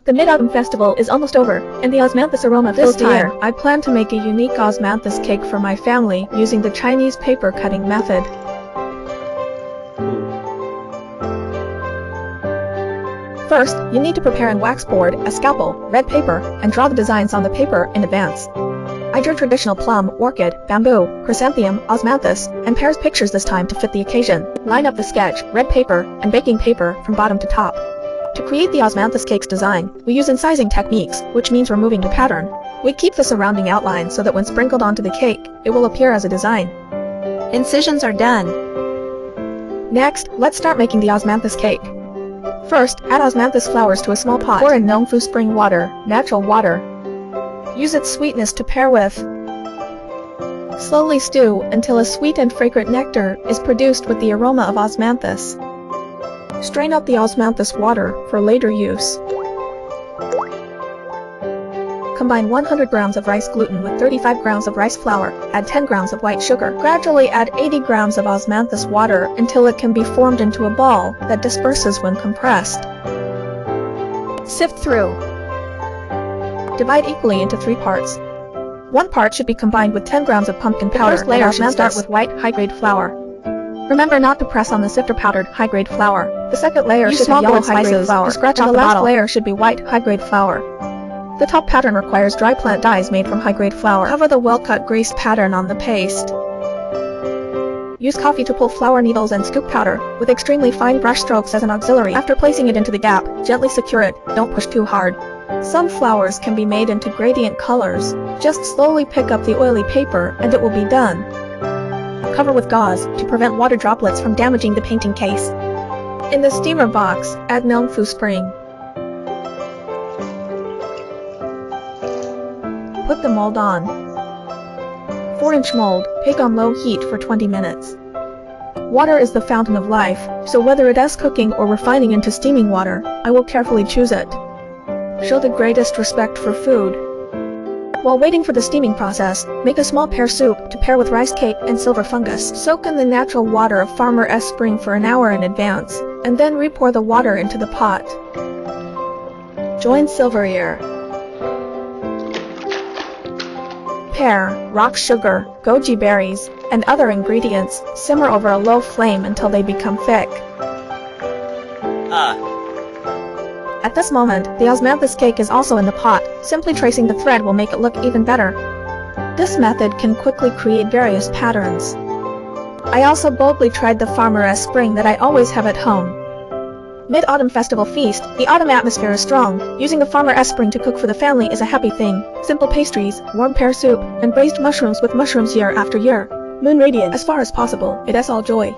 The Mid-Autumn Festival is almost over, and the Osmanthus aroma fills the air. I plan to make a unique Osmanthus cake for my family using the Chinese paper cutting method. First, you need to prepare an wax board, a scalpel, red paper, and draw the designs on the paper in advance. I drew traditional plum, orchid, bamboo, chrysanthemum, osmanthus, and pears pictures this time to fit the occasion. Line up the sketch, red paper, and baking paper from bottom to top. To create the Osmanthus cake's design, we use incising techniques, which means removing the pattern. We keep the surrounding outline so that when sprinkled onto the cake, it will appear as a design. Incisions are done. Next, let's start making the Osmanthus cake. First, add osmanthus flowers to a small pot. Pour in Jiangnan-style spring water, natural water. Use its sweetness to pair with. Slowly stew until a sweet and fragrant nectar is produced with the aroma of osmanthus. Strain out the osmanthus water for later use. Combine 100 grams of rice gluten with 35 grams of rice flour. Add 10 grams of white sugar. Gradually add 80 grams of osmanthus water until it can be formed into a ball that disperses when compressed. Sift through. Divide equally into 3 parts. 1 part should be combined with 10 grams of pumpkin powder. The first layer should start with white, high-grade flour. Remember not to press on the sifter powdered, high-grade flour. The second layer should be yellow high-grade flour. Scratch off the last layer should be white, high-grade flour. The top pattern requires dry plant dyes made from high-grade flour. Cover the well-cut greased pattern on the paste. Use coffee to pull flour needles and scoop powder, with extremely fine brush strokes as an auxiliary. After placing it into the gap, gently secure it, don't push too hard. Some flowers can be made into gradient colors. Just slowly pick up the oily paper and it will be done. Cover with gauze to prevent water droplets from damaging the painting case. In the steamer box, add Jiangnan-style spring. Put the mold on. 4-inch mold, bake on low heat for 20 minutes. Water is the fountain of life, so whether it is cooking or refining into steaming water, I will carefully choose it. Show the greatest respect for food. While waiting for the steaming process, make a small pear soup to pair with rice cake and silver fungus. Soak in the natural water of Farmer's spring for an hour in advance, and then re-pour the water into the pot. Join silver ear, pear, rock sugar, goji berries, and other ingredients. Simmer over a low flame until they become thick. At this moment, the osmanthus cake is also in the pot. Simply tracing the thread will make it look even better. This method can quickly create various patterns. I also boldly tried the Farmer's spring that I always have at home. Mid-Autumn Festival Feast, the autumn atmosphere is strong. Using the Farmer's spring to cook for the family is a happy thing. Simple pastries, warm pear soup, and braised mushrooms with mushrooms year after year. Moon radiant as far as possible, it is all joy.